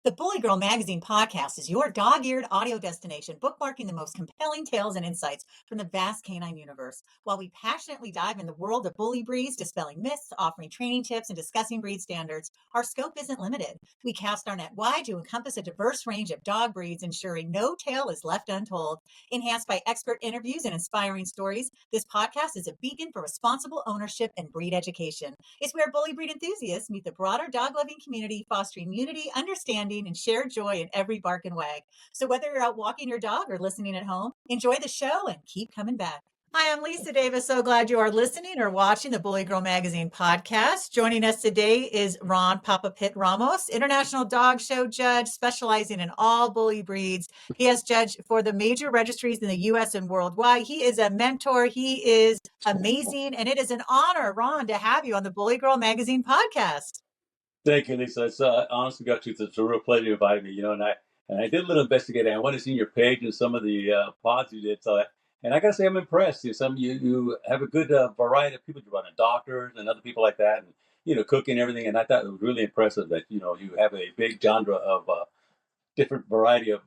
The Bully Girl Magazine podcast is your dog-eared audio destination, bookmarking the most compelling tales and insights from the vast canine universe. While we passionately dive in the world of bully breeds, dispelling myths, offering training tips, and discussing breed standards, our scope isn't limited. We cast our net wide to encompass a diverse range of dog breeds, ensuring no tale is left untold. Enhanced by expert interviews and inspiring stories, this podcast is a beacon for responsible ownership and breed education. It's where bully breed enthusiasts meet the broader dog-loving community, fostering unity, understanding, and shared joy in every bark and wag. So whether you're out walking your dog or listening at home, enjoy the show and keep coming back. Hi, I'm Lisa Davis. So glad you are listening or watching the Bully Girl Magazine podcast. Joining us today is Ron Papa Pit Ramos, international dog show judge specializing in all bully breeds. He has judged for the major registries in the U.S. and worldwide. He is a mentor. He is amazing. And it is an honor, Ron, to have you on the Bully Girl Magazine podcast. Thank you, Lisa. It's honestly, got you. It's a real pleasure to invite me. And I did a little investigating. I wanted to see your page and some of the pods you did. And I gotta say, I'm impressed. You have a good variety of people. You run doctors and other people like that, and cooking and everything. And I thought it was really impressive that you have a big genre of different variety of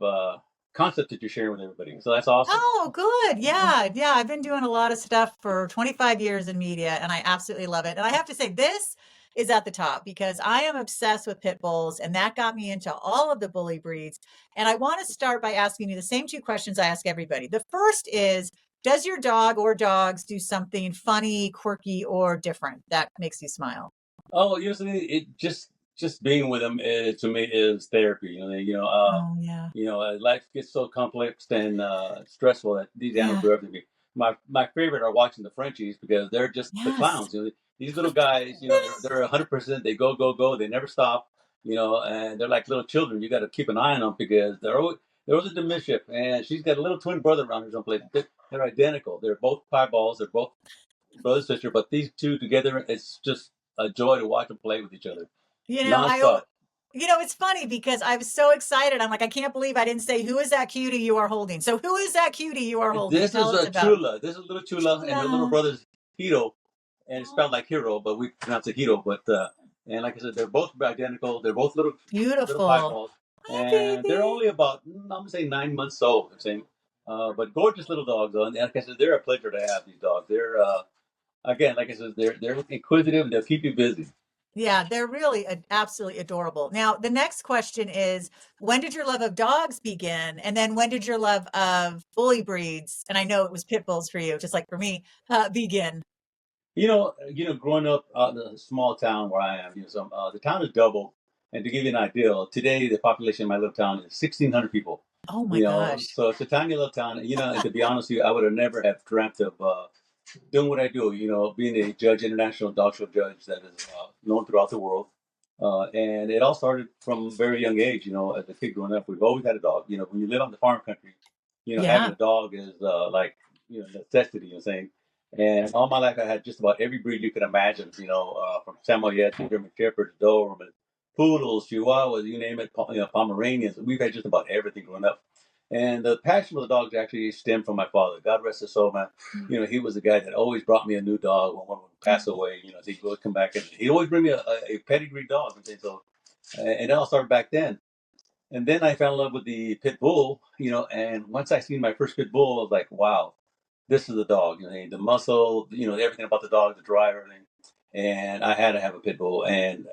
concepts that you're sharing with everybody. So that's awesome. Oh, good. Yeah. I've been doing a lot of stuff for 25 years in media, and I absolutely love it. And I have to say, this is at the top because I am obsessed with pit bulls, and that got me into all of the bully breeds. And I want to start by asking you the same two questions I ask everybody. The first is, does your dog or dogs do something funny, quirky, or different that makes you smile? Oh, it just being with them to me is therapy. Oh, yeah. Life gets so complex and stressful that these animals do everything. My favorite are watching the Frenchies because they're just the Yes. clowns. These little guys, they're 100%. They go. They never stop. And they're like little children. You got to keep an eye on them because they're always a mischief. And she's got a little twin brother around her someplace. They're identical. They're both pieballs. They're both brother sister. But these two together, it's just a joy to watch them play with each other. Nonstop. It's funny because I was so excited. I'm like, I can't believe I didn't say, who is that cutie you are holding? So who is that cutie you are holding? This Tell is us a about Chula. This is little Chula, and her little Chula. brother's Hiro, and it's spelled like hero, but we pronounce it Hiro. But and like I said, they're both identical. They're both little Beautiful. pieballs, Hi, and they're baby. only about I'm gonna say 9 months old. I'm saying, but gorgeous little dogs. And like I said, they're a pleasure to have. These dogs. They're again, like I said, they're inquisitive. And they'll keep you busy. Yeah, they're really absolutely adorable. Now, the next question is, when did your love of dogs begin? And then when did your love of bully breeds, and I know it was pit bulls for you, just like for me, begin? Growing up in a small town where I am, the town is doubled. And to give you an idea, today the population in my little town is 1,600 people. Oh my gosh. So it's a tiny little town. And to be honest with you, I would have never have dreamt of doing what I do. Being a judge, international dog show judge that is known throughout the world. And it all started from a very young age. As a kid growing up, we've always had a dog. When you live on the farm country, having Yeah. a dog is like necessity. Saying. And all my life, I had just about every breed you could imagine. From Samoyeds to German Shepherds, Dobermans, Poodles, Chihuahuas, you name it. Pomeranians. We've had just about everything growing up. And the passion for the dogs actually stemmed from my father. God rest his soul, man. He was the guy that always brought me a new dog when one would pass away. He'd always come back and he'd always bring me a pedigree dog. And it all started back then. And then I fell in love with the pit bull. And once I seen my first pit bull, I was like, wow, this is the dog. The muscle, everything about the dog, the drive, everything. And I had to have a pit bull. And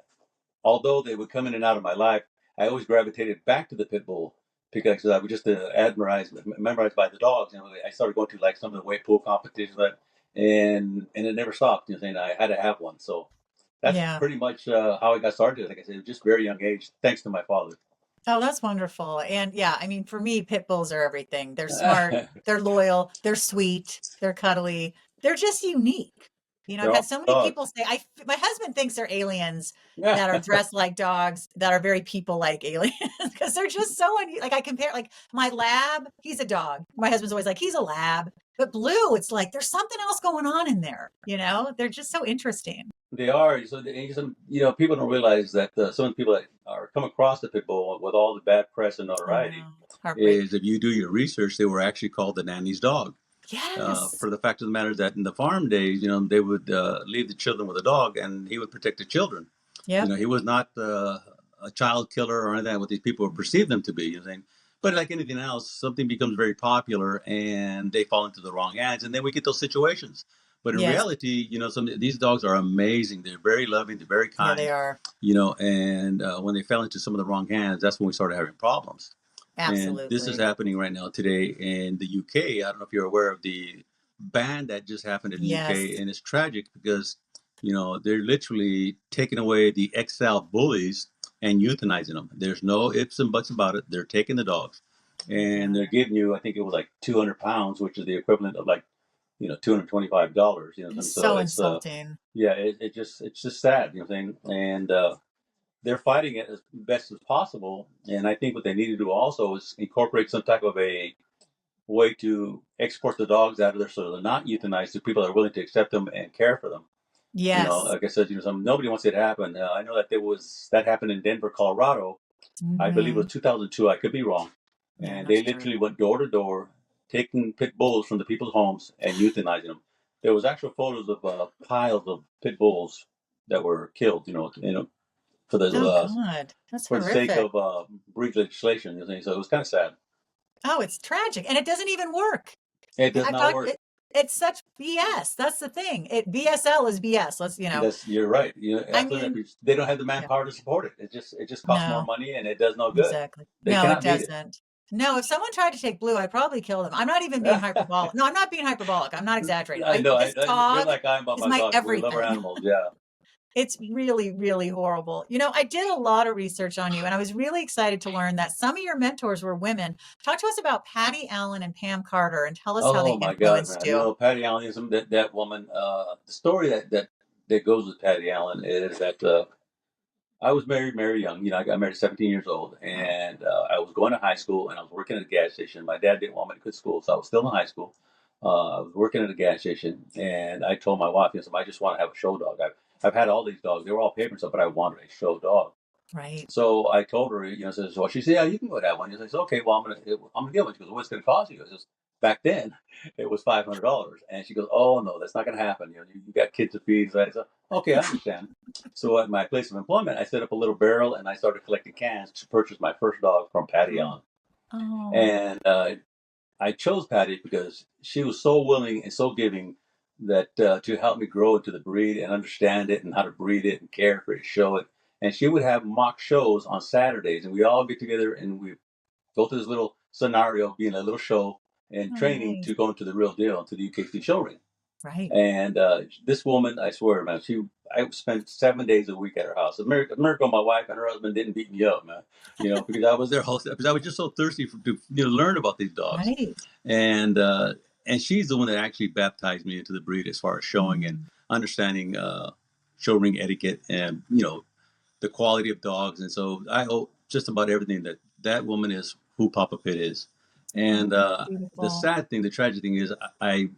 although they would come in and out of my life, I always gravitated back to the pit bull because I was just memorized by the dogs. I started going to like some of the weight pull competitions, and it never stopped. Saying I had to have one. So that's Yeah. pretty much how I got started. Like I said, just very young age, thanks to my father. Oh, that's wonderful. And yeah, I mean, for me, pit bulls are everything. They're smart, they're loyal, they're sweet, they're cuddly, they're just unique. I've They're had all so many dogs. people say, my husband thinks they're aliens that are dressed like dogs, that are very people like aliens, because they're just so, like I compare, like my lab, he's a dog. My husband's always like, he's a lab. But Blue, it's like, there's something else going on in there. They're just so interesting. They are. So, people don't realize that some of the people that are come across the pit bull with all the bad press and I notoriety know. Heartbreak. is if you do your research, they were actually called the nanny's dog. Yes. For the fact of the matter is that in the farm days, they would leave the children with a dog, and he would protect the children. Yeah. He was not a child killer or anything what these people perceive them to be. You know what I'm saying? But like anything else, something becomes very popular and they fall into the wrong hands, and then we get those situations. But in Yes. reality, these dogs are amazing. They're very loving. They're very Yeah, they kind. are. And when they fell into some of the wrong hands, that's when we started having problems. And this is Absolutely. happening right now today in the UK. I don't know if you're aware of the ban that just happened in the Yes. UK, and it's tragic because they're literally taking away the XL bullies and euthanizing them. There's no ifs and buts about it. They're taking the dogs, Oh my and God. they're giving you, I think it was like 200 pounds, which is the equivalent of like $225. It's So so it's insulting. yeah, it's just sad, you know what I'm saying? And they're fighting it as best as possible. And I think what they need to do also is incorporate some type of a way to export the dogs out of there so they're not euthanized to people that are willing to accept them and care for them. Yes. Like I said, nobody wants it to happen. I know that that happened in Denver, Colorado. I believe it was Hmm. 2002. I could be wrong. Yeah, And they that's true. literally went door to door, taking pit bulls from the people's homes and euthanizing them. There was actual photos of piles of pit bulls that were killed. For the Oh God, that's for the sake horrific. of breach legislation. So it was kind of sad. Oh, it's tragic, and it doesn't even work. It does I not thought work. it's such BS. That's the thing. BSL is BS. You're right. I After that, mean, they don't have the yeah, manpower to support it. It just costs more no, money and it does no good. exactly. They No, it cannot beat it. doesn't. No, if someone tried to take Blue, I'd probably kill them. I'm not even being hyperbolic. No, I'm not being hyperbolic. I'm not exaggerating. I know. This You're dog like I am about is my my dogs. We love our everything. animals. Yeah. It's really, really horrible. I did a lot of research on you, and I was really excited to learn that some of your mentors were women. Talk to us about Patty Allen and Pam Carter and tell us how they Oh my God, influenced man! you. Patty Allen is that woman. The story that goes with Patty Allen is that I was married very young. I got married at 17 years old, Wow. and I was going to high school, and I was working at a gas station. My dad didn't want me to quit school, so I was still in high school. I was working at a gas station, and I told my wife, I just want to have a show dog. I've had all these dogs; they were all paper stuff, but I wanted a show dog. Right. So I told her, says, well, she said, yeah, you can go that one. I said, okay, well, I'm gonna get one. She goes, what's it gonna cost you? I says, back then, it was $500, and she goes, oh no, that's not gonna happen. You got kids to feed. So I said, okay, I understand. So at my place of employment, I set up a little barrel, and I started collecting cans to purchase my first dog from Patty Oh. Allen. Oh. And I chose Patty because she was so willing and so giving that to help me grow into the breed and understand it and how to breed it and care for it, show it. And she would have mock shows on Saturdays, and we all get together and we go through this little scenario, being a little show and Oh, training nice. to go into the real deal, into the UKC show ring. Right. And this woman, I swear, man, I spent 7 days a week at her house. A miracle, my wife and her husband didn't beat me up, man. Because I was there because I was just so thirsty to learn about these dogs. Right. And and she's the one that actually baptized me into the breed as far as showing and Mm. understanding show ring etiquette and the quality of dogs. And so I owe just about everything that woman is who Papa Pit is. Oh, And that's the beautiful. sad thing, the tragic thing is I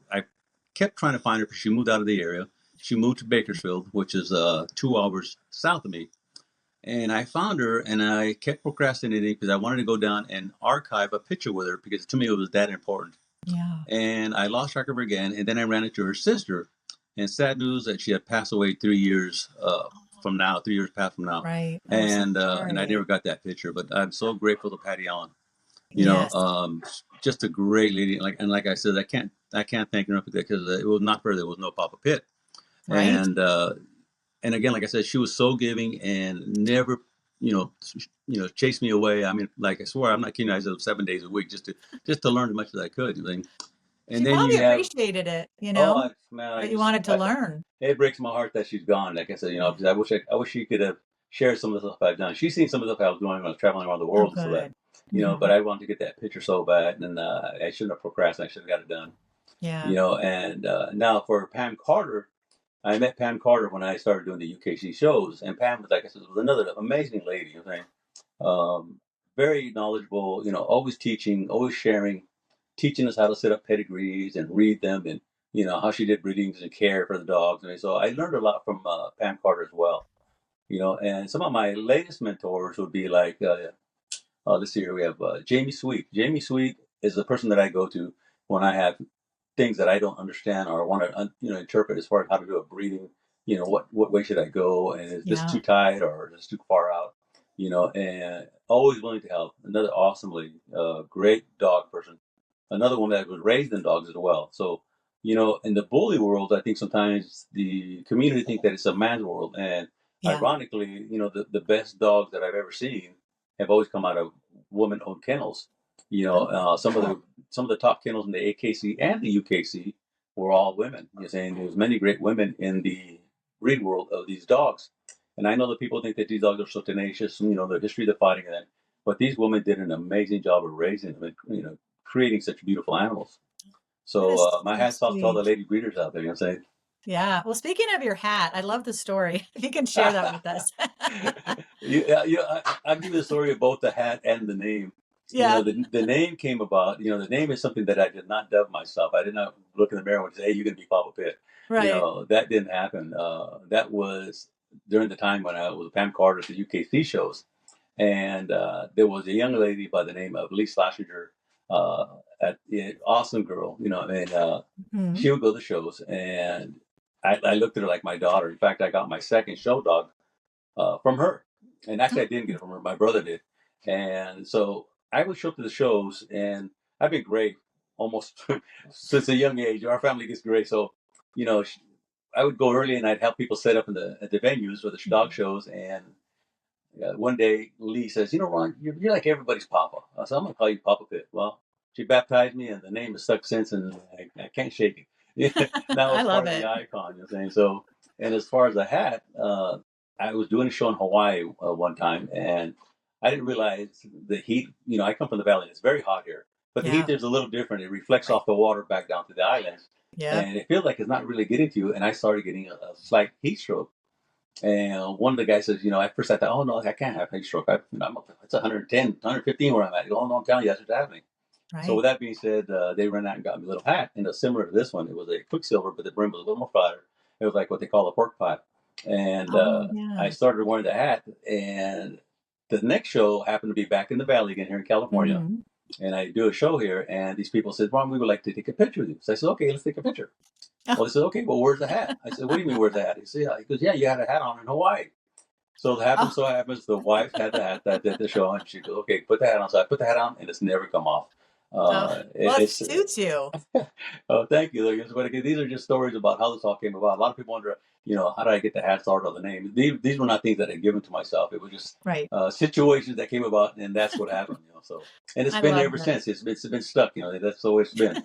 kept trying to find her because she moved out of the area. She moved to Bakersfield, which is 2 hours south of me. And I found her, and I kept procrastinating because I wanted to go down and archive a picture with her because to me it was that important. Yeah. And I lost track of her again. And then I ran into her sister, and sad news that she had passed away 3 years from now, 3 years past from now. Right. I'm so And I never sorry. got that picture, but I'm so grateful to Patty Allen. You know, Yes. um, just a great lady. Like I said, I can't thank her enough because it was not for her. There was no Papa Pit. Right. And and again, like I said, she was so giving and never, chased me away. I mean, like I swear, I'm not kidding. I was 7 days a week just to learn as much as I could. And She then probably you have, appreciated it, oh man, that you wanted to learn. it breaks my heart that she's gone. Like I said, Yeah. because I wish she could have shared some of the stuff I've done. She's seen some of the stuff I was doing when I was traveling around the Oh, world and so that, good. Hmm. but I wanted to get that picture so bad, and I shouldn't have procrastinated. I should have got it done. Yeah. And now for Pam Carter, I met Pam Carter when I started doing the UKC shows, and Pam was, like I said, was another amazing lady. Very knowledgeable. Always teaching, always sharing, teaching us how to set up pedigrees and read them, and how she did breedings and care for the dogs. And so I learned a lot from Pam Carter as well. And some of my latest mentors would be like, let's see here, we have Jamie Sweet. Jamie Sweet is the person that I go to when I have things that I don't understand or want to interpret as far as how to do a breeding. What way should I go, and is this Yeah. too tight or is this too far out? and always willing to help. Another awesome lady, great dog person. Another woman that was raised in dogs as well. So, in the bully world, I think sometimes the community think that it's a man's world. And Yeah. ironically, the best dogs that I've ever seen have always come out of woman-owned kennels. Some of the top kennels in the AKC and the UKC were all women. You're saying there's many great women in the breed world of these dogs. And I know that people think that these dogs are so tenacious, the history of the fighting of them. But these women did an amazing job of raising them and, creating such beautiful animals. That So is my so hat's off to all the sweet. lady breeders out there. You know what I'm Yeah. Well, speaking of your hat, I love the story. If you can share that with us. saying? I'll give you the story of both the hat and the name. Yeah. The name came about. The name is something that I did not dub myself. I did not look in the mirror and say, "Hey, you're going to be Papa Pit." Right. That didn't happen. That was during the time when I was Pam Carter at the UKC shows. And there was a young lady by the name of Lee Schlesinger, awesome girl, and Mhm. she would go to shows, and I looked at her like my daughter. In fact, I got my second show dog from her, and actually I didn't get it from her. My brother did, and so I would show up to the shows, and I've been great almost since a young age. Our family gets great, so you know. I would go early and I'd help people set up at the venues for the dog shows, and one day, Lee says, Ron, you're like everybody's papa. I said, I'm going to call you Papa Pit. Well, she baptized me, and the name has stuck since, and I can't shake it. Now I it's love part of the it. icon, you're saying. So, and as far as the hat, I was doing a show in Hawaii one time, and I didn't realize the heat. I come from the valley, and it's very hot here. But the heat Yeah. there's a little different. It reflects off the water back down to the islands, Yep. and it feels like it's not really getting to you. And I started getting a slight heat stroke. And one of the guys says, at first I thought, oh no, I can't have heat stroke. It's 110, 115 where I'm at. Oh no, I'm telling you, that's what's happening. So Right. with that being said, they ran out and got me a little hat, and it's similar to this one. It was a Quicksilver, but the brim was a little more flatter. It was like what they call a pork pie. And Oh, I yeah. started wearing the hat, and the next show happened to be back in the valley again here in California. Mhm. And I do a show here, and these people said, Ron, we would like to take a picture with you. So I said, okay, let's take a picture. Oh. Well, they said, okay, well, where's the hat? I said, what do you mean, where's the hat? He said, yeah. He goes, yeah, you had a hat on in Hawaii. So Oh. so happens the wife had the hat that did the show, and she goes, "Okay, put the hat on." So I put the hat on, and it's never come off. Oh. Well, it It's suits you. oh, thank you. But again, these are just stories about how this all came about. A lot of people wonder, how did I get the hat started or the name? These were not things that I given to myself. It was just Right. situations that came about, and that's what happened. So, and it's I been there love ever that. since. It's been stuck. That's the way it's been.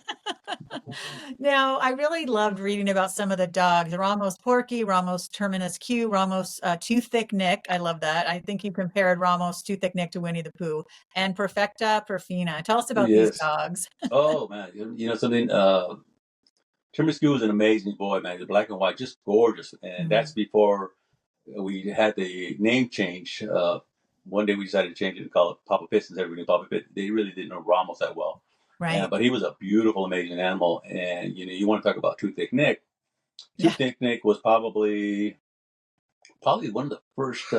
Now, I really loved reading about some of the dogs. Ramos Porky, Ramos Terminus Q, Ramos Too Thick Nick. I love that. I think you compared Ramos Too Thick Nick to Winnie the Pooh and Perfecta Perfina. Tell us about these Yes. dogs. Oh man, something. Trimiscu was an amazing boy, man. He's black and white, just gorgeous, and that's Mhm. before we had the name change. One day we decided to change it and call it Papa Pit since everybody knew Papa Pit. They really didn't know Ramos that well. Right. But he was a beautiful, amazing animal. And, you want to talk about Too Thick Nick. Too Yeah. Thick Nick was probably one of the first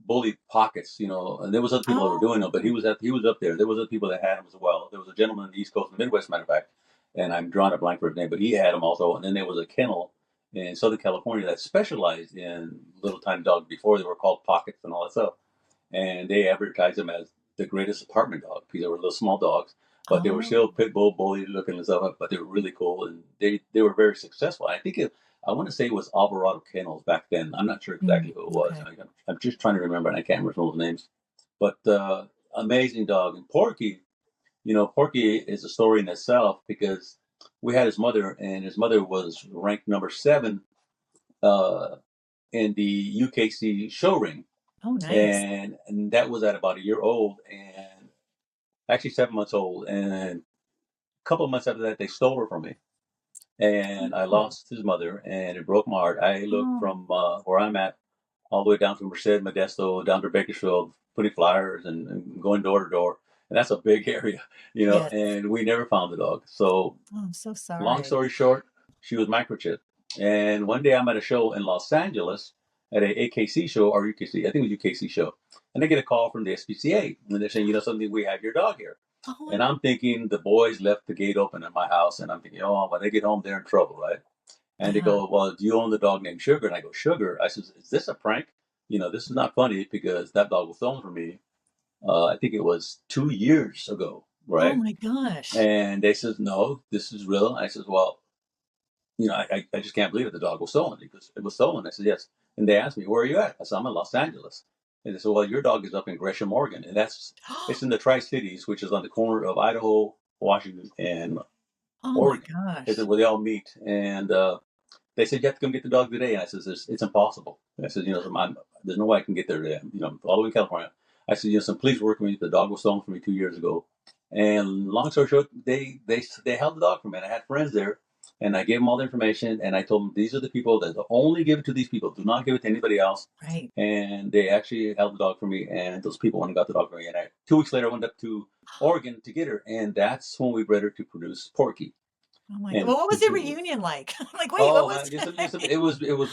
bully pockets, and there was other people that were doing Oh, them, but he was up there. There was other people that had him as well. There was a gentleman in the East Coast and Midwest, matter of fact, and I'm drawing a blank for his name, but he had them also. And then there was a kennel in Southern California that specialized in little tiny dogs before they were called pockets and all that stuff. And they advertised them as the greatest apartment dog because they were little small dogs, but they were oh, still pit bull bully looking and stuff. But they were really cool, and they were very successful. I want to say it was Alvarado Kennels back then. I'm not sure exactly who it was. okay. I'm just trying to remember, and I can't remember those names. But amazing dog. And Porky, Porky is a story in itself because we had his mother, and his mother was ranked number 7 uh, in the UKC show ring, Oh, nice. and that was at about a year old, and actually 7 months old. And a couple of months after that, they stole her from me, and I Oh, lost his mother, and it broke my heart. I looked oh, from where I'm at all the way down to Merced, Modesto, down to Bakersfield, putting flyers and going door to door. And that's a big area, yes. and we never found the dog. So, Oh, I'm so long sorry. story short, she was microchipped. And one day I'm at a show in Los Angeles at a AKC show or UKC, I think it was UKC show. And I get a call from the SPCA, and they're saying, something, we have your dog here. Oh, And I'm thinking the boys left the gate open at my house, and I'm thinking, oh, when they get home, they're in trouble, right? And they yeah. go, well, do you own the dog named Sugar? And I go, Sugar? I says, is this a prank? this is not funny because that dog was stolen from me. I think it was 2 years ago, Oh right? my gosh. And they says, no, this is real. I says, well, I just can't believe it. The dog was stolen because it was stolen. I said, yes. And they asked me, where are you at? I said, I'm in Los Angeles. And they said, well, your dog is up in Gresham, Oregon. And it's in the Tri-Cities, which is on the corner of Idaho, Washington, and Oh my Oregon. It's gosh. where they all meet. And they said, you have to come get the dog today. And I said, it's impossible. And I said, there's no way I can get there today. All the way in California. I said, some police work with me. The dog was stolen from me 2 years ago. And long story short, they held the dog for me. And I had friends there. And I gave them all the information. And I told them, these are the people that only give it to these people. Do not give it to anybody else. Right. And they actually held the dog for me. And those people went and got the dog for me. And 2 weeks later, I went up to Oregon to get her. And that's when we bred her to produce Porky. Oh my god. And Well, what was the reunion like? Like, wait, what oh was man, it was.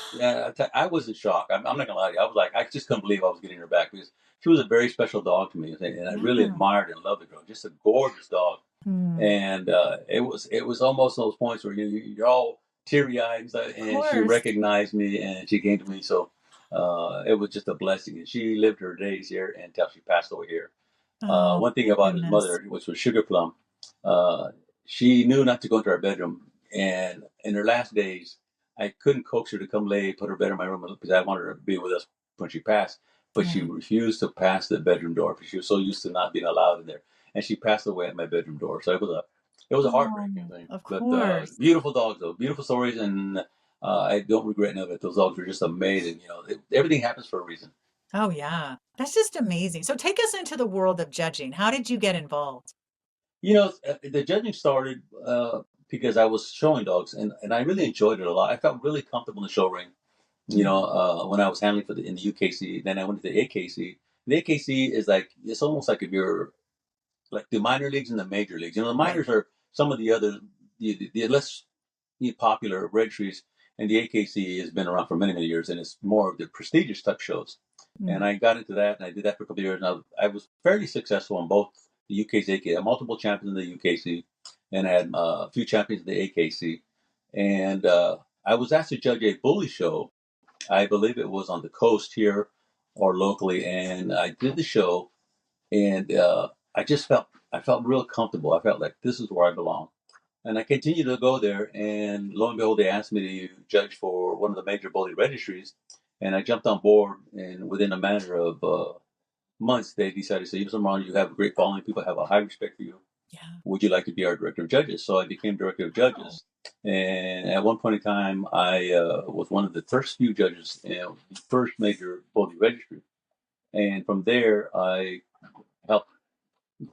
I was in shock. I'm not gonna lie to you. I was like, I just couldn't believe I was getting her back because she was a very special dog to me, and I really Yeah. admired and loved the girl. Just a gorgeous dog, Hmm. and it was almost those points where you're all teary eyed, Of and she course. recognized me and she came to me. So it was just a blessing, and she lived her days here until she passed away here. Oh One thing my about his goodness. mother, which was Sugar Plum, uh, she knew not to go into our bedroom. And in her last days, I couldn't coax her to come put her bed in my room because I wanted her to be with us when she passed. But she Yeah. refused to pass the bedroom door because she was so used to not being allowed in there. And she passed away at my bedroom door. So it was a Oh, heartbreaking thing. of But course. beautiful dogs, though, beautiful stories, and I don't regret none of it. Those dogs were just amazing. Everything happens for a reason. Oh yeah. That's just amazing. So take us into the world of judging. How did you get involved? The judging started because I was showing dogs, and I really enjoyed it a lot. I felt really comfortable in the show ring. Yeah. When I was handling in the UKC, then I went to the AKC. The AKC is like it's almost like if you're like the minor leagues and the major leagues. The Right. minors are some of the other the less popular registries, and the AKC has been around for many years, and it's more of the prestigious type shows. And Mm. I got into that, and I did that for a couple of years. And I was fairly successful in both the UKC, AKC. I had multiple champions in the UKC, and I had a few champions in the AKC. And I was asked to judge a bully show. I believe it was on the coast here or locally, and I did the show, and I felt real comfortable. I felt like this is where I belong. And I continued to go there, and lo and behold, they asked me to judge for one of the major bully registries. And I jumped on board, and within a matter of months, they decided to say, "Listen, Ron, you have a great following. People have a high respect for you. Yeah. Would you like to be our director of judges?" So I became director of Wow. judges. And at one point in time, I was one of the first few judges in the first major bully registry. And from there, I helped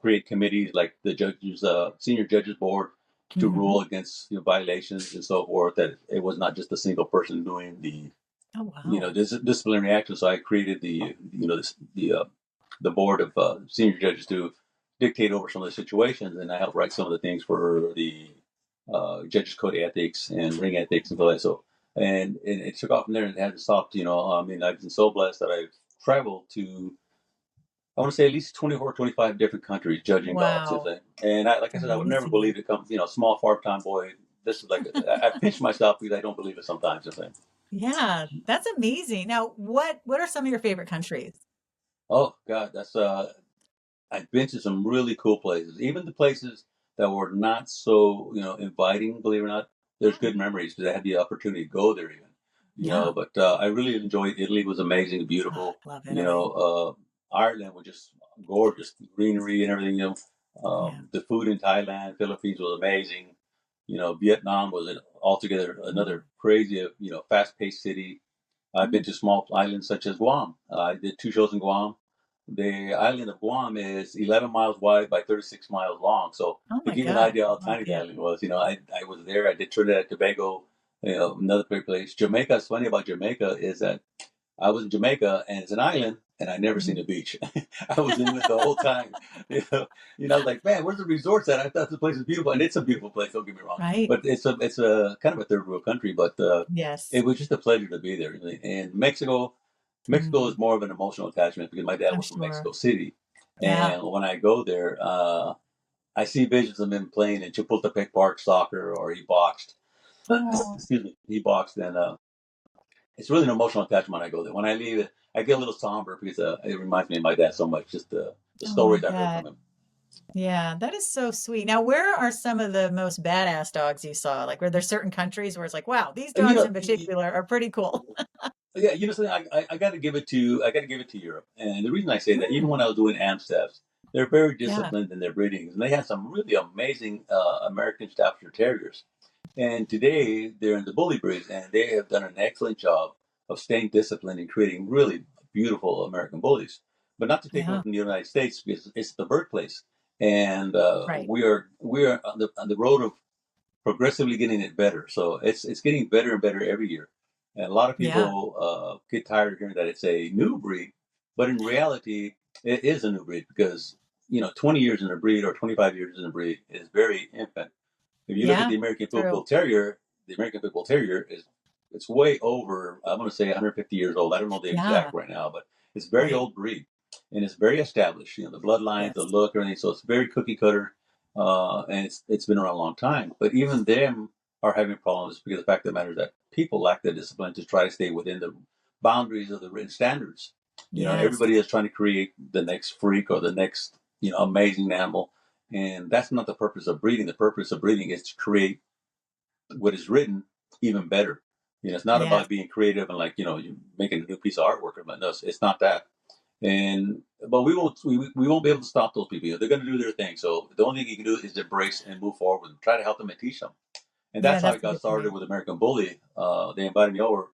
create committees like the senior judges board to Mhm. rule against violations and so forth. That it was not just a single person doing the Oh, wow. disciplinary action. So I created the board of senior judges to dictate over some of the situations, and I helped write some of the things for the judges code ethics and ring ethics and all that. So and it took off from there and it hasn't stopped. I mean, I've been so blessed that I've traveled to I want to say at least 24, 25 different countries judging dogs. Wow. And like I said, I would never Amazing. believe it comes, small farm boy. This is like, I pinch myself because I don't believe it sometimes. Yeah, that's amazing. Now, what are some of your favorite countries? Oh God, I've been to some really cool places. Even the places that were not so, inviting, believe it or not, there's Mm. good memories because I had the opportunity to go there even, Yeah. but I really enjoyed Italy. It was amazing, Oh, beautiful. love Italy. Ireland was just gorgeous, greenery and everything, Yeah. the food in Thailand, Philippines was amazing. Vietnam was altogether Oh, another crazy, fast-paced city. I've been mm. to small islands such as Guam. I did 2 shows in Guam. The island of Guam is 11 miles wide by 36 miles long. So Oh to my give you an gosh. idea I how love tiny the yeah. island was, I was there. I did Trinidad and Tobago, another great place. Jamaica. What's funny about Jamaica is that I was in Jamaica and it's an island and I never seen Mhm. a beach. I was in it the whole time. I was like, man, where's the resorts at? I thought this place is beautiful, and it's a beautiful place. Don't get me wrong, Right? but it's a kind of a third world country. But Yes. it was just a pleasure to be there. Really. And Mexico Mm, is more of an emotional attachment because my dad I'm was from sure. Mexico City, Yeah. and when I go there, I see visions of him playing in Chapultepec Park soccer, or he boxed. Oh, Excuse me, he boxed, and it's really an emotional attachment when I go there. When I leave it, I get a little somber because it reminds me of my dad so much. Just the Oh, I stories I heard bet. from him. Yeah, that is so sweet. Now, where are some of the most badass dogs you saw? Like, were there certain countries where it's like, wow, these And, dogs in particular are pretty cool? yeah, something. I got to give it to Europe. And the reason I say that, even Mm, when I was doing Amstaffs, they're very yeah, disciplined in their breedings, and they have some really amazing American Staffordshire Terriers. And today they're in the bully breeds, and they have done an excellent job of staying disciplined and creating really beautiful American bullies. But not to take away yeah, from the United States, because it's the birthplace, and right. we are on the road of progressively getting it better. So it's getting better and better every year. And a lot of Yeah, people get tired of hearing that it's a new breed, but in reality, it is a new breed because 20 years in a breed or 25 years in a breed is very infant. If you look at yeah, the American true. Pitbull Terrier, the American Pitbull Terrier is it's way over. I'm going to say 150 years old. I don't know the Yeah, exact right now, but it's a very right. old breed, and it's very established. The bloodline, the Yes. look, everything. So it's very cookie cutter, and it's been around a long time. But even them are having problems because the fact of the matter is that people lack the discipline to try to stay within the boundaries of the written standards. Yes. Everybody is trying to create the next freak or the next amazing animal, and that's not the purpose of breeding. The purpose of breeding is to create what is written even better. It's not Yes. about being creative and you making a new piece of artwork. No, it's not that. And but we won't be able to stop those people. They're going to do their thing. So the only thing you can do is embrace and move forward and try to help them and teach them. And Yeah, that's how I that's a got good started point. with American Bully. They invited me over,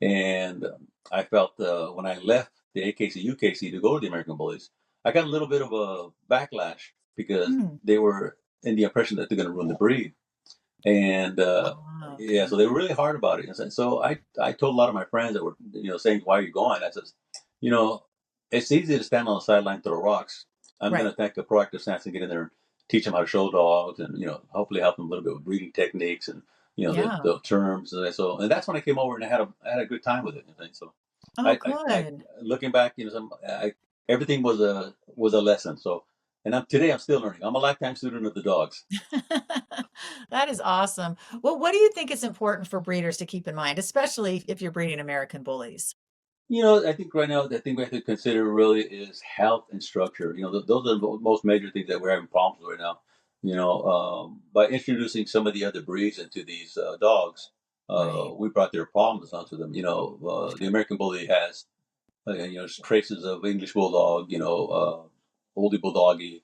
and I felt when I left the AKC UKC to go to the American Bullies, I got a little bit of a backlash because Mm. they were in the impression that they're going to ruin the breed. And Oh, yeah, okay. so they were really hard about it. And so I told a lot of my friends that were saying, "Why are you going?" I says, you know, it's easy to stand on the sideline and throw rocks. I'm going Right. to take a proactive stance and get in there and teach them how to show dogs, and hopefully help them a little bit with breeding techniques and Yeah. the terms. And that's when I came over and I had a good time with it. So Oh, I good. looking back, everything was a lesson. So and today I'm still learning. I'm a lifetime student of the dogs. That is awesome. Well, what do you think is important for breeders to keep in mind, especially if you're breeding American bullies? I think right now the thing we have to consider really is health and structure. Those are the most major things that we're having problems with right now. By introducing some of the other breeds into these dogs, Right. we brought their problems onto them. The American Bully has traces of English Bulldog, Oldie Bulldoggy,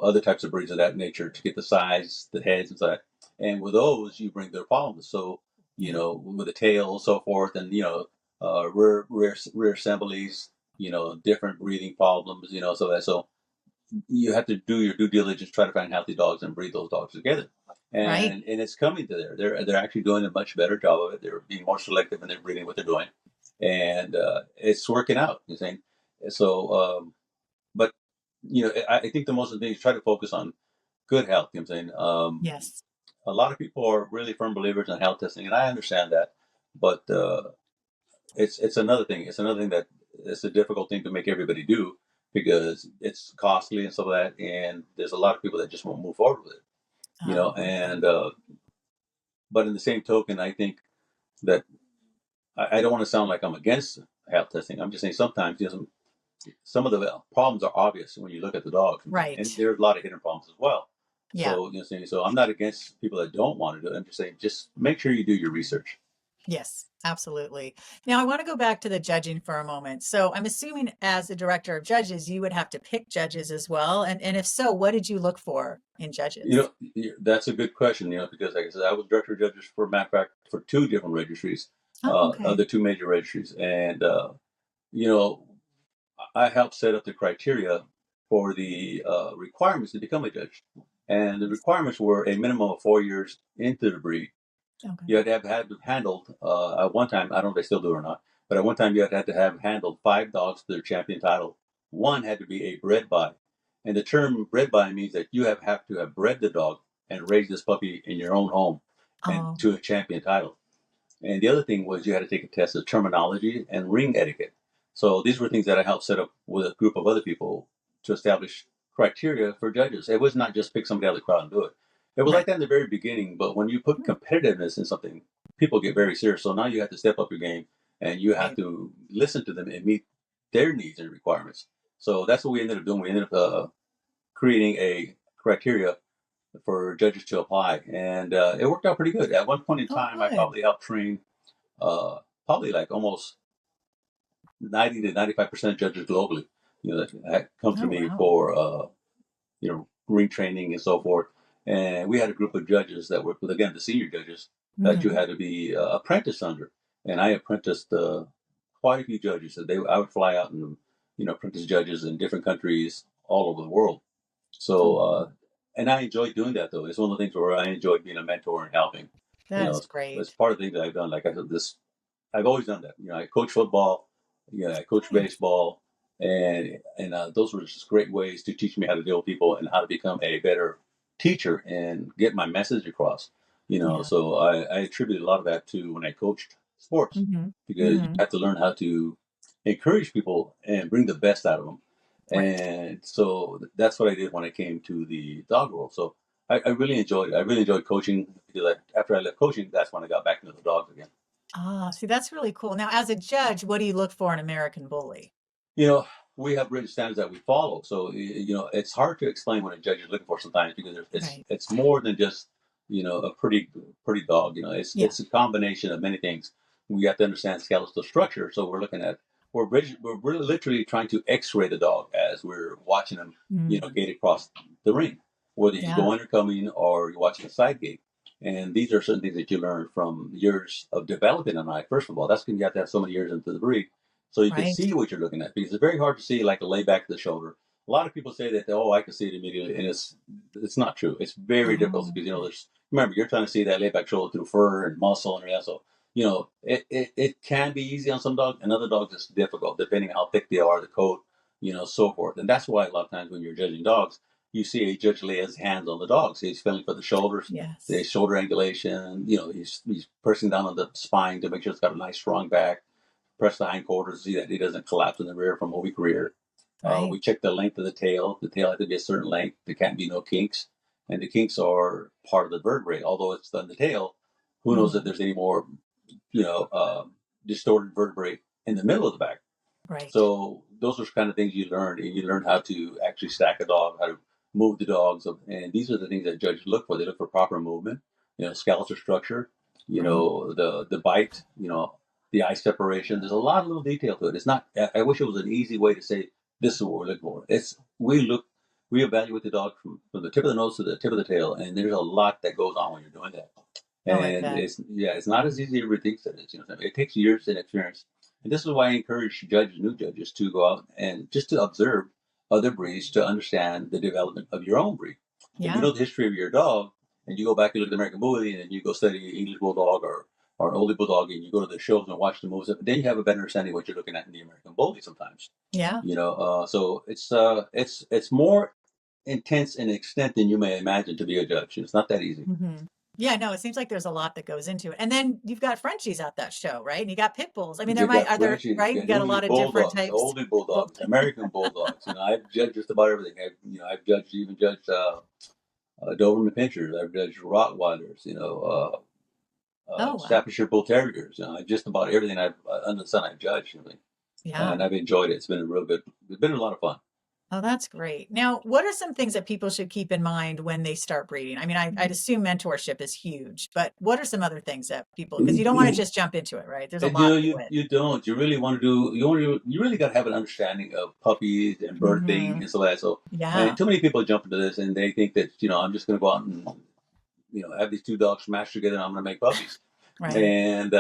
other types of breeds of that nature to get the size, the heads, and so that. And with those, you bring their problems. So, Yeah. with the tail and so forth, and rear assemblies, different breathing problems, so you have to do your due diligence, try to find healthy dogs and breed those dogs together. Right. And it's coming to there. They're actually doing a much better job of it. They're being more selective in their breeding, what they're doing, and it's working out. You saying so, but I think the most important thing is try to focus on good health. You know what I'm saying Yes. a lot of people are really firm believers in health testing, and I understand that, but it's another thing. It's another thing that it's a difficult thing to make everybody do because it's costly and stuff like that. And there's a lot of people that just won't move forward with it. Oh, okay. And but in the same token, I think that I don't want to sound like I'm against health testing. I'm just saying sometimes some of the problems are obvious when you look at the dogs, and Right. there's a lot of hidden problems as well. Yeah. So so I'm not against people that don't want to do it. I'm just saying just make sure you do your research. Yes, absolutely. Now, I want to go back to the judging for a moment. So, I'm assuming as the director of judges, you would have to pick judges as well. And if so, what did you look for in judges? That's a good question. Because like I said, I was director of judges for matter of fact for two different registries, Oh, okay. of the two major registries, and you know, I helped set up the criteria for the requirements to become a judge, and the Yes. requirements were a minimum of 4 years into the breed. Okay. You had to have had handled at one time. I don't know if they still do or not, but at one time you had to have handled 5 dogs to their champion title. One had to be a bred by, and the term bred by means that you have to have bred the dog and raised this puppy in your own home and Oh, to a champion title. And the other thing was you had to take a test of terminology and ring etiquette. So these were things that I helped set up with a group of other people to establish criteria for judges. It was not just pick somebody out of the crowd and do it. It was like right. that in the very beginning, but when you put Hmm. competitiveness in something, people get very serious. So now you have to step up your game, and you have Right. to listen to them and meet their needs and requirements. So that's what we ended up doing. We ended up creating a criteria for judges to apply, and it worked out pretty good. At one point in Oh, time, I good. probably helped train probably like almost 90 to 95% of judges globally. That had come to Oh, me wow. for retraining and so forth. And we had a group of judges that were, again, the senior judges that you Hmm. had to be apprenticed under. And I apprenticed quite a few judges. So I would fly out and apprentice judges in different countries all over the world. So, Oh, and I enjoyed doing that though. It's one of the things where I enjoyed being a mentor and helping. that is It's great. part of the things that I've done. Like I said, I've always done that. I coach football, I coach Nice. baseball, and those were just great ways to teach me how to deal with people and how to become a better teacher and get my message across. Yeah. So I attribute a lot of that to when I coached sports, Hmm. because you Hmm. have to learn how to encourage people and bring the best out of them. Right. And so that's what I did when I came to the dog world. So I really enjoyed it. I really enjoyed coaching, because after I left coaching, that's when I got back into the dogs again. Ah, see, that's really cool. Now, as a judge, what do you look for in American Bully? you know, we have written standards that we follow. So it's hard to explain what a judge is looking for sometimes, because it's Right. it's more than just a pretty dog. Yeah. It's a combination of many things. We have to understand skeletal structure. So we're really literally trying to X-ray the dog as we're watching him, Mm. gait across the ring, whether he's Yeah. going or coming, or you're watching a side gate. And these are certain things that you learn from years of developing an eye. First of all, that's because you have to have so many years into the breed, so you can Right. see what you're looking at, because it's very hard to see like a lay back of the shoulder. A lot of people say that, oh, I can see it immediately, and it's not true. It's very difficult, Oh, because okay. there's, remember, you're trying to see that lay back shoulder through fur and muscle and everything. So it can be easy on some dogs, and other dogs it's difficult depending on how thick they are, the coat, so forth. And that's why a lot of times when you're judging dogs, you see a judge lay his hands on the dog. So he's feeling for the shoulders, the Yes. shoulder angulation. He's pressing down on the spine to make sure it's got a nice strong back. Press the hindquarters to see that he doesn't collapse in the rear from a weak rear. Right. We check the length of the tail. The tail has to be a certain length. There can't be no kinks. And the kinks are part of the vertebrae. Although it's on the tail, who knows if Hmm. there's any more, you know, uh, distorted vertebrae in the middle of the back. Right. So those are the kind of things you learn, and you learn how to actually stack a dog, how to move the dogs, and these are the things that judges look for. They look for proper movement, skeletal structure, Right. the bite, the eye separation. There's a lot of little detail to it. It's not. I wish it was an easy way to say this is what we're looking for. We evaluate the dog from the tip of the nose to the tip of the tail, and there's a lot that goes on when you're doing that. Oh, I And bet. it's not as easy as everybody thinks it is. It takes years and experience. And this is why I encourage new judges, to go out and just to observe other breeds, to understand the development of your own breed. If you Yeah. know the history of your dog, and you go back and look at the American Bully, and then you go study English Bulldog, or an Oldie Bulldog, and you go to the shows and watch the moves, then you have a better understanding of what you're looking at in the American Bully sometimes. Yeah. So it's more intense in extent than you may imagine to be a judge. It's not that easy. Hmm. Yeah, no, it seems like there's a lot that goes into it. And then you've got Frenchies at that show, right? And you got pit bulls. I mean, You got are there, Frenchies, right? you You got got a English lot of different bulldogs, types. oldie Well, bulldogs, American bulldogs. I've judged just about everything. I've even judged Doberman pinchers. I've judged Rottweilers. oh, wow. Staffordshire Bull Terriers. Just about everything I've under the sun I've judged, Yeah. and I've enjoyed it. It's been a real good. It's been a lot of fun. Oh, that's great. Now, what are some things that people should keep in mind when they start breeding? I mean, I'd assume mentorship is huge, but what are some other things that people, because you don't want to just jump into it, right? There's a And, lot to it. you don't. You really want to do. You really got to have an understanding of puppies and birthing Hmm. and so that. So, Yeah. and too many people jump into this, and they think that I'm just going to go out and have these two dogs smash together, and I'm going to make puppies. Right. And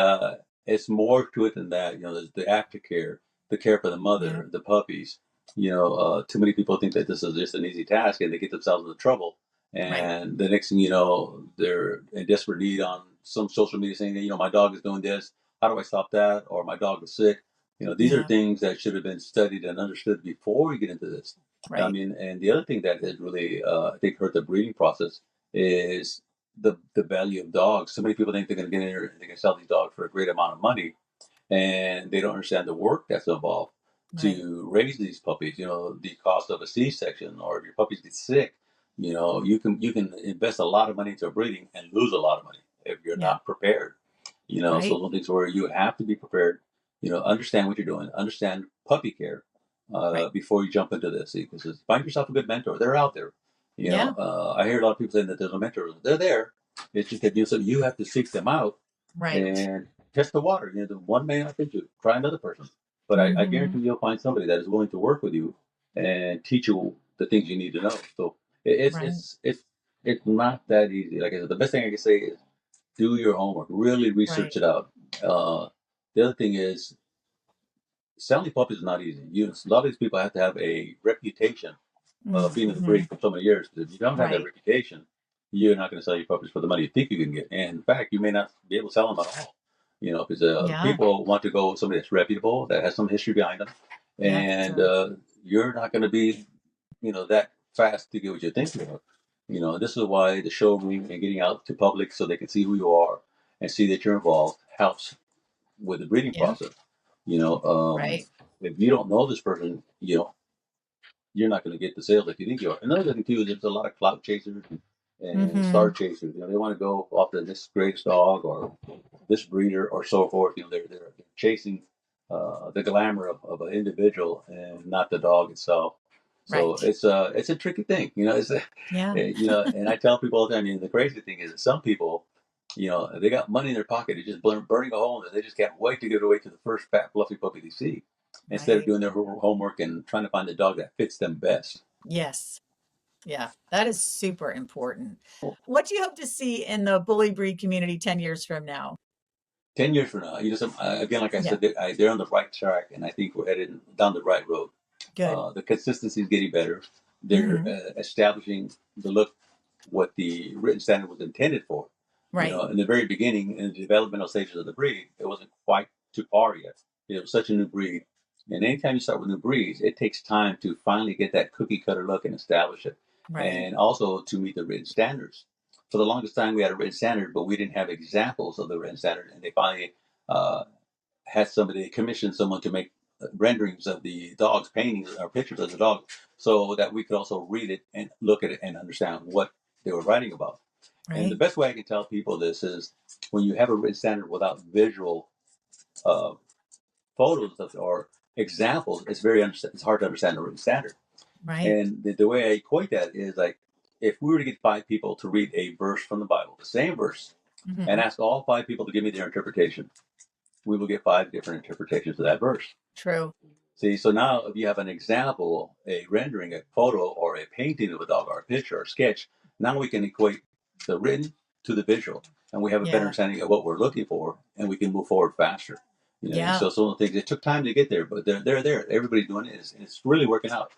it's more to it than that. There's the aftercare, the care for the Yeah. mother, the puppies. Too many people think that this is just an easy task, and they get themselves into trouble. Right. And the next thing you know, they're in desperate need on some social media, saying, my dog is doing this. How do I stop that? Or my dog is sick. These are Yeah. things that should have been studied and understood before we get into this. I Right. mean, and the other thing that has really, I think, hurt the breeding process is the value of dogs. So many people think they're going to get in there and they can sell these dogs for a great amount of money, and they don't understand the work that's involved Right. to raise these puppies. The cost of a C-section, or if your puppies get sick, you can invest a lot of money into breeding and lose a lot of money if you're Yeah. not prepared. You know, so Right. those things where you have to be prepared. You know, understand what you're doing, understand puppy care Right. before you jump into this. Because find yourself a good mentor. They're out there. You know, Yeah. I hear a lot of people saying that there's no mentors. They're there. It's just that you have to seek them out Right. and test the water. You know, the one may not fit you. Try another person. But I Hmm. guarantee you'll find somebody that is willing to work with you and teach you the things you need to know. So it's Right. it's it's it's not that easy. Like I said, the best thing I can say is do your homework. Really Right. research it out. Uh, the other thing is selling puppies is not easy. A lot of these people have to have a reputation being in the Hmm. breed for so many years. If you don't have that Right. reputation, you're not going to sell your puppies for the money you think you can get. And in fact, you may not be able to sell them at all. You know, because Yeah. people want to go with somebody that's reputable, that has some history behind them, Yeah, for and sure. you're not going to be, that fast to get what you're thinking of. You know, this is why the showroom and getting out to public so they can see who you are and see that you're involved helps with the breeding Yeah. process. You know, Right. if you don't know this person, you're not going to get the sales like you think you are. Another thing too is there's a lot of clout chasers and star Hmm. chasers. You know, they want to go off to this greatest dog or this breeder or so forth. You know, they're chasing the glamour of an individual and not the dog itself. So Right. it's a tricky thing. You know, Yeah. and I tell people all the time. I mean, the crazy thing is that some people, they got money in their pocket. They're just burning a hole, and they just can't wait to get away to the first fat fluffy puppy they see, instead of Right. doing their homework and trying to find the dog that fits them best. Yes. Yeah. That is super important. What do you hope to see in the bully breed community 10 years from now? 10 years from now, again, like I Yeah. said, they're on the right track, and I think we're headed down the right road. Good. The consistency is getting better. They're Hmm. establishing the look what the written standard was intended for. You Right. know, in the very beginning, in the developmental stages of the breed, it wasn't quite to par yet. It was such a new breed. And anytime you start with new breeds, it takes time to finally get that cookie cutter look and establish it. Right. And also to meet the written standards. For the longest time, we had a written standard, but we didn't have examples of the written standard. And they finally uh, had somebody commission someone to make renderings of the dogs, paintings or pictures of the dog, so that we could also read it and look at it and understand what they were writing about. And the Right. best way I can tell people this is when you have a written standard without visual uh, photos or examples, it's hard to understand the written standard. Right. And the way I equate that is like if we were to get 5 people to read a verse from the Bible, the same verse, and Hmm. ask all 5 people to give me their interpretation, we will get 5 different interpretations of that verse. True. See, so now if you have an example, a rendering, a photo, or a painting of a dog, or a picture, or a sketch, now we can equate the written to the visual, and we have a better Yeah. understanding of what we're looking for, and we can move forward faster. And Yeah. so some of the things it took time to get there, but they're there. Everybody's doing it, and it's really working out.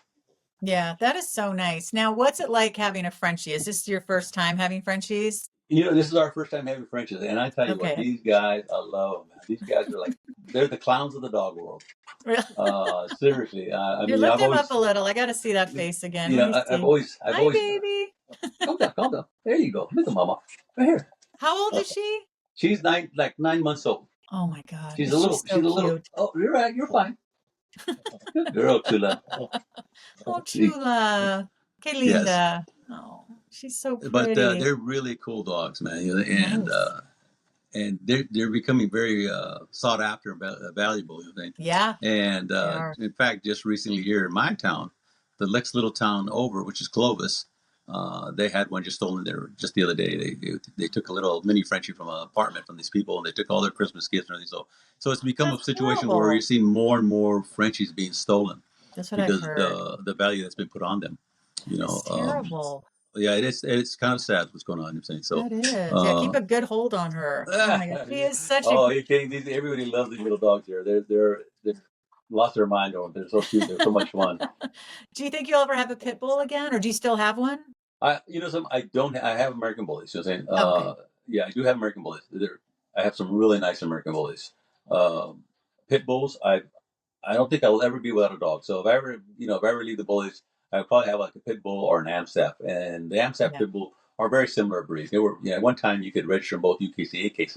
Yeah. That is so nice. Now, what's it like having a Frenchie? Is this your first time having Frenchies? This is our first time having Frenches, and I tell you what, Okay. these guys, I love them, man. These guys are like they're the clowns of the dog world. Really? Seriously, I You mean, lift him up a little. I got to see that face again. Let me I've see. I've Hi, always baby. calm down, calm down. There you go. Look at mama. Right here. How old Uh, is she? she's 9 months old. Oh my God. She's Is a she little, so she's a little, cute? oh, you're right. You're fine. Good girl, Tula. Oh, See, Chula. Que yes. linda. Oh, she's so But pretty. they're really cool dogs, man. Nice. And they're becoming very sought after and valuable, Yeah, And they are. in fact, just recently here in my town, the next little town over, which is Clovis, they had one just stolen there just the other day. They took a little mini Frenchie from an apartment from these people, and they took all their Christmas gifts and everything. So it's become a That's situation where you're horrible. seeing more and more Frenchies being stolen That's what I've because of heard. the value that's been put on them. You That is know, terrible. yeah, it's kind of sad what's going on. I'm saying so. That is. Yeah, keep Uh, a good hold on her. Oh my God. She is such a oh, you're kidding? Everybody loves these little dogs here. They're lost their mind over them. They're so cute. They're so much fun. Do you think you'll ever have a pit bull again, or do you still have one? I don't. I have American Bullies. You know what I'm saying? Okay. Yeah, I do have American Bullies. I have some really nice American Bullies. Um, Pit Bulls. I don't think I'll ever be without a dog. So if I ever leave the Bullies, I would probably have like a Pit Bull or an Amstaff. And the Amstaff Yeah. Pit Bull are very similar breeds. They were, at one time you could register them both UKC AKC.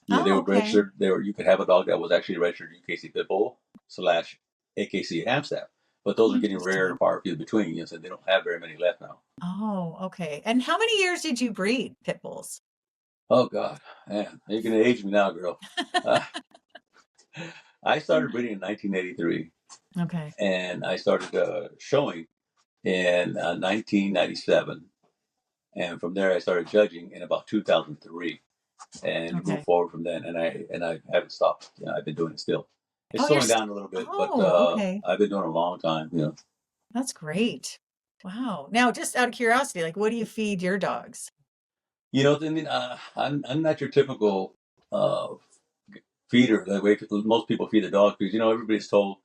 They Oh, were okay. registered. You could have a dog that was actually registered UKC Pit Bull slash AKC Amstaff. But those are getting rare Interesting. and far few between. So they don't have very many left now. Oh, okay. And how many years did you breed pit bulls? Oh God, man, you're gonna age me now, girl. Uh, I started breeding in 1983, Okay. and I started showing in 1997, and from there I started judging in about 2003, and moved Okay. forward from then. And I haven't stopped. You know, I've been doing it still. It's Oh, you're slowing down a little bit, but okay. I've been doing it a long time. You know. That's great. Wow. Now, just out of curiosity, like, what do you feed your dogs? You know, I mean, I'm not your typical uh, feeder the way most people feed their dogs because you know everybody's told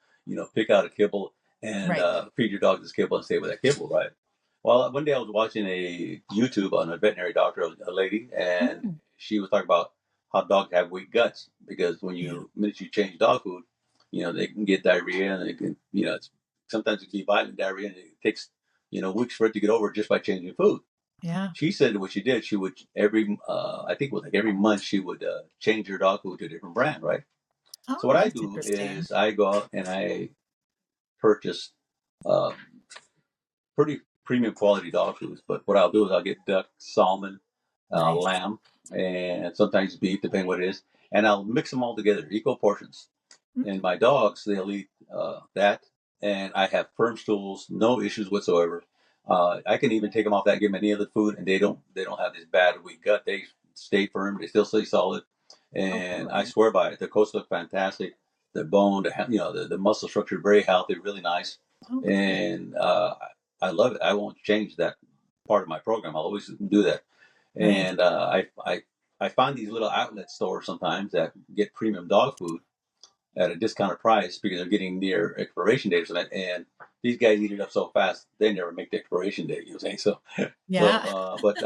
pick out a kibble and Right. feed your dog this kibble and stay with that kibble, right? Well, one day I was watching a YouTube on a veterinary doctor, a lady, and Mm, she was talking about how dogs have weak guts because yeah. minute you change dog food, they can get diarrhea and it can sometimes it can be violent diarrhea and it takes weeks for it to get over just by changing food. Yeah. She said what she did, she would I think it was like every month she would change her dog food to a different brand, right? So Oh, what I that's do interesting. is I go out and I purchase uh, pretty premium quality dog foods. But what I'll do is I'll get duck, salmon, Nice. lamb, and sometimes beef, depending what it is, and I'll mix them all together, equal portions. And Mm, my dogs, they'll eat that, and I have firm stools, no issues whatsoever. I can even take them off that, give them any other food, and they don't have this bad weak gut. They stay firm, they still stay solid, oh, and I good. swear by it. The coats look fantastic. The bone, the muscle structure, very healthy, really nice, Oh, good. and I love it. I won't change that part of my program. I'll always do that. Nice. And I find these little outlet stores sometimes that get premium dog food at a discounted price because they're getting near expiration dates on it. And these guys eat it up so fast they never make the expiration date. You know what I'm saying? Yeah. But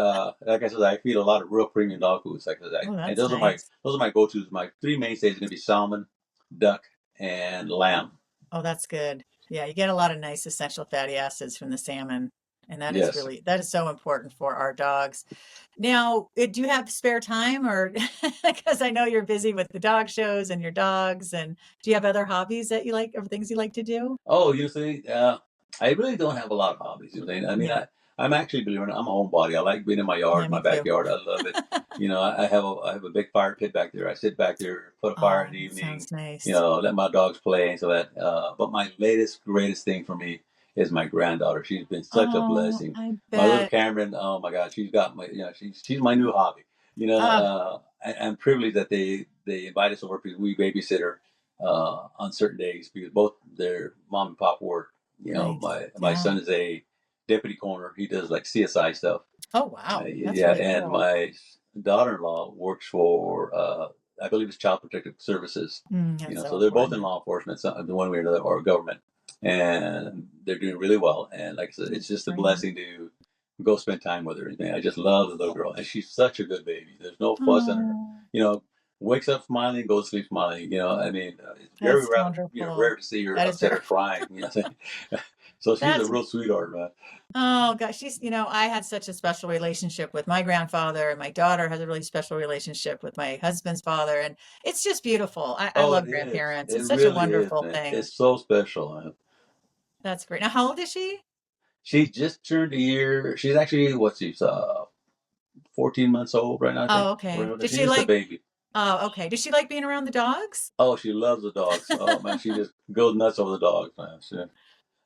like I said, I feed a lot of real premium dog foods. Like I, Oh, and that's those nice. are my go-tos. My three mainstays are gonna be salmon, duck, and lamb. Oh, that's good. Yeah, you get a lot of nice essential fatty acids from the salmon, and Yes. that is so important for our dogs. Now, do you have spare time or because I know you're busy with the dog shows and your dogs, and do you have other hobbies that you like or things you like to do? Oh, you see, I really don't have a lot of hobbies. You know, I mean, Yeah. I'm actually, believe it or not, I'm a homebody. I like being in my Yeah, yard, my me too. backyard. I love it. You know, I have a big fire pit back there. I sit back there, put a fire in Oh, the that evening. sounds nice. Let my dogs play and so that. But my latest, greatest thing for me is my granddaughter. She's been such a Oh, blessing. I My little bet. Cameron. Oh my God, she's got my. She's my new hobby. Ah, I'm privileged that they invite us over because we babysit her on certain days because both their mom and pop work. nice. My Yeah. son is a deputy coroner. He does like CSI stuff. Oh, wow. That's Yeah, really and cool. my daughter-in-law works for I believe it's Child Protective Services. That's so So they're both in important. law enforcement, one way or another, or government, and they're doing really well. And like I said, it's That's just a great. blessing to go spend time with her. Man, I just love the little girl, and she's such a good baby. There's no fuss on her. Oh, You know, wakes up smiling, goes to sleep smiling. I mean, it's very that's rare, wonderful. rare to see her That is upset very, or crying. So she's a that's real sweetheart, man. Oh gosh, I had such a special relationship with my grandfather, and my daughter has a really special relationship with my husband's father, and it's just beautiful. I Oh, it love is. grandparents. It It's such a really is, wonderful man. thing. It's so special, man. That's great. Now, how old is she? She just turned a year. She's actually 14 months old right now, I think. Oh, okay. Did She's she just a like, baby. oh, okay. Does she like being around the dogs? Oh, she loves the dogs. Oh man, she just goes nuts over the dogs, man.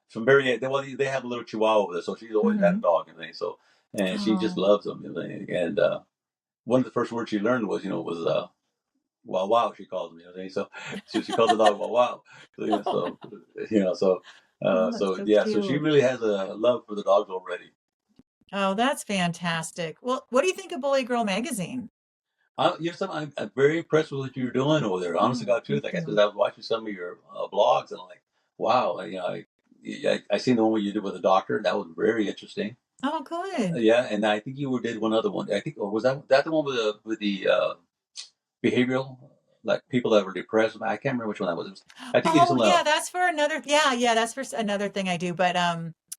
From very well, they have a little Chihuahua over there, so she's always had a Hmm. dog and things. So, and she just Oh, loves them. And one of the first words she learned was wow wow. She calls them. So she calls the dog wow wow. So you know so. oh, that's So so yeah, so she cute. really has a love for the dogs already. Oh, that's fantastic. Well, what do you think of Bully Girl magazine? Something, I'm very impressed with what you're doing over there. Honest to Oh, God, truth. thank Like I said, you. I was watching some of your blogs, and I'm like, wow. I seen the one where you did with the doctor. That was very interesting. Oh, good. Yeah, and I think you did one other one. I think, or was that the one with the behavioral, like people that were depressed? I can't remember which one that was. I think you did Oh, something yeah, else. that's for another yeah, that's for another thing I do, but,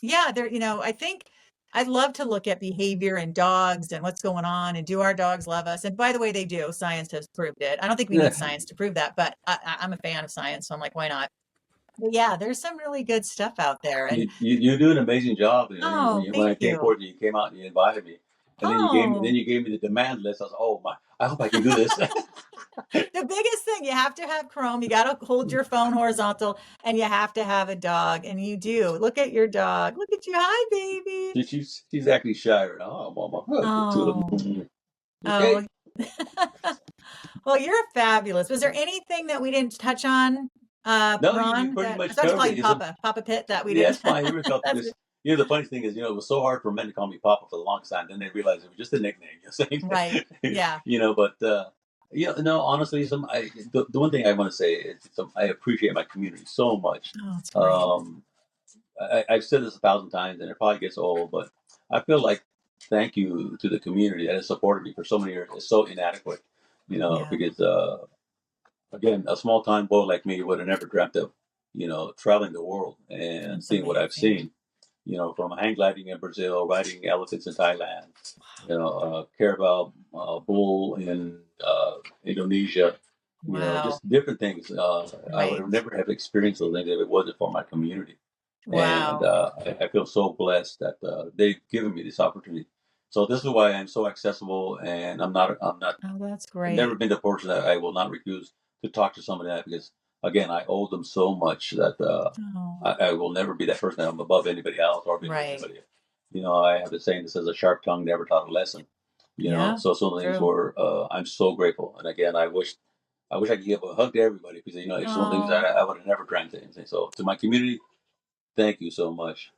yeah, I think I'd love to look at behavior in dogs and what's going on and do our dogs love us? And by the way, they do. Science has proved it. I don't think we need science to prove that, but I'm a fan of science, so I'm like, why not? But yeah, there's some really good stuff out there. And You do an amazing job. oh, When I thank came you. forward, you came out and you invited me. And then you gave me the demand list. I was like, oh my, I hope I can do this. The biggest thing, you have to have Chrome. You got to hold your phone horizontal, and you have to have a dog. And you do. Look at your dog. Look at you. Hi, baby. She's actually shy right now. Oh, mama. Oh. Okay. Oh. Well, you're fabulous. Was there anything that we didn't touch on, No, Ron? you pretty I much started to call covered you it. Papa Pit, that we Yeah, didn't. it's fine. You felt this. The funny thing is, it was so hard for men to call me Papa for the longest time. Then they realized it was just a nickname. Right. Yeah. But no, honestly, the one thing I want to say is I appreciate my community so much. Oh, that's great. I've said this 1,000 times, and it probably gets old, but I feel like thank you to the community that has supported me for so many years is so inadequate. Yeah. Because again, a small time boy like me would have never dreamt of, traveling the world and That's seeing what I've amazing. seen. From hang gliding in Brazil, riding elephants in Thailand, Carabao bull in Indonesia, Wow. just different things. I would Right. have never have experienced those things if it wasn't for my community. And Wow. I feel so blessed that they've given me this opportunity. So this is why I'm so accessible, and I'm not Oh, that's I've never great. been the person that I will not refuse to talk to somebody that because again I owe them so much that Oh, I will never be that person that I'm above anybody else or below right. anybody. I have the saying that says a sharp tongue never taught a lesson. Yeah. So some things True. where I'm so grateful, and again I wish I could give a hug to everybody because it's some things Oh. that I would have never dreamt of anything. So to my community, thank you so much.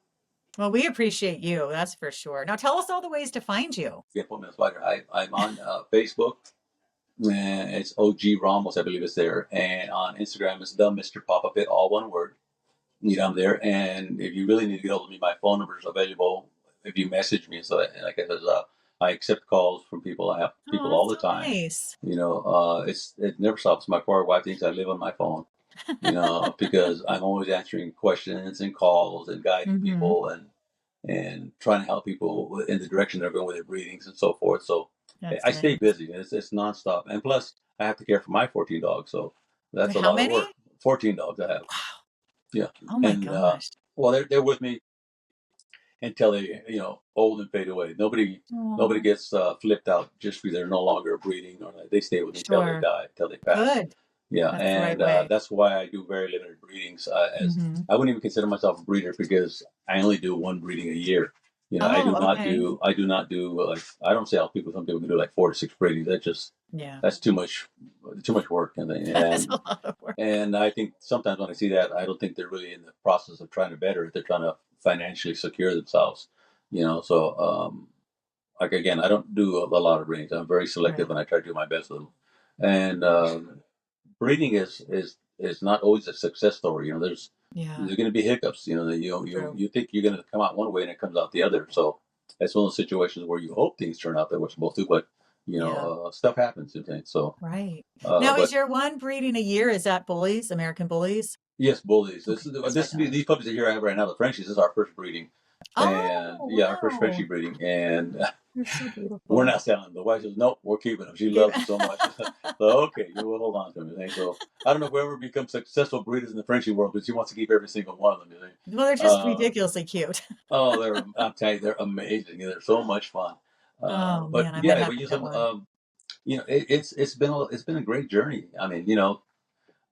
Well, we appreciate you. That's for sure. Now tell us all the ways to find you. Yeah, put me on the spot here. I'm on Facebook. It's OG Ramos, I believe it's there. And on Instagram, it's the Mr. Papa Pit, all one word. I'm there. And if you really need to get hold of me, my phone number is available if you message me. So, like I said, I accept calls from people. I have Oh, people all that's the so time. nice. It never stops. My poor wife thinks I live on my phone, because I'm always answering questions and calls and guiding Mm-hmm. people and trying to help people in the direction they're going with their breedings and so forth. So That's I stay nice. busy. It's nonstop, and plus I have to care for my 14 dogs, so that's Wait, a how lot of work. many? 14 dogs I have. Wow. Yeah, Oh my and gosh. well, they're with me until they old and fade away. Nobody Oh, gets flipped out just because they're no longer breeding, or they stay with me until they sure. die, till they pass. Good. Yeah, That's the right and way. that's why I do very limited breedings. As Mm-hmm. I wouldn't even consider myself a breeder because I only do one breeding a year. Oh, okay. I do not do like I don't say how people. Some people can do like 4 to 6 breedings. Yeah. That's too much work, That's a lot of work. and I think sometimes when I see that, I don't think they're really in the process of trying to better it. They're trying to financially secure themselves. So like again, I don't do a lot of breedings. I'm very selective, Right. and I try to do my best with them. And breeding is not always a success story. Yeah. There's going to be hiccups. True. You think you're going to come out one way and it comes out the other. So that's one of those situations where you hope things turn out that we're supposed to, but Yeah. stuff happens. You think so. Right. Now, is But your one breeding a year? Is that bullies, American bullies? yes, bullies. Okay, that's what I thought. These puppies that here I have right now, the Frenchies. This is our first breeding, and Oh, yeah, our first wow. Frenchie breeding, and They're so we're beautiful. not selling them. The wife says, "Nope, we're keeping them. She Keep- loves them so much." So okay, you will hold on to them. You think? So I don't know if we ever become successful breeders in the Frenchie world, but she wants to keep every single one of them. You think? Well, they're just Uh, ridiculously cute. I'm telling you, they're amazing. They're so much fun. Oh But man, I might yeah, have we to use get them. one. It's been a great journey. I mean,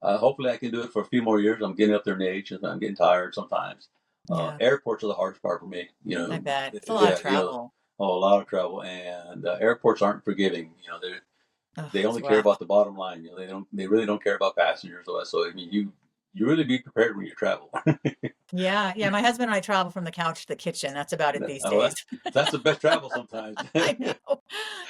hopefully I can do it for a few more years. I'm getting up there in age, and I'm getting tired sometimes. Yeah, Airports are the hardest part for me. I bet. It's a lot of Yeah, travel. a lot of travel, and airports aren't forgiving. Oh, They it's only care rough. about the bottom line. They really don't care about passengers. So I mean, you really be prepared when you travel. Yeah, yeah. My husband and I travel from the couch to the kitchen. That's about it these Well, days. that's the best travel sometimes. I know.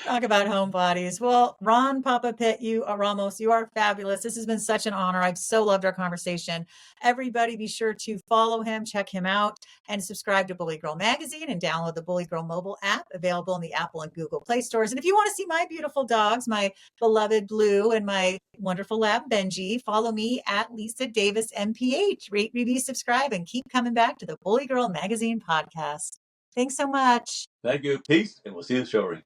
Talk about homebodies. Well, Ron Papa Pit, Ramos, you are fabulous. This has been such an honor. I've so loved our conversation. Everybody be sure to follow him, check him out, and subscribe to Bully Girl Magazine and download the Bully Girl mobile app available in the Apple and Google Play stores. And if you want to see my beautiful dogs, my beloved Blue and my wonderful lab Benji, follow me at Lisa Davis MPH. Rate, review, subscribe, and keep coming back to the Bully Girl Magazine podcast. Thanks so much. Thank you. Peace, and we'll see you in the show ring.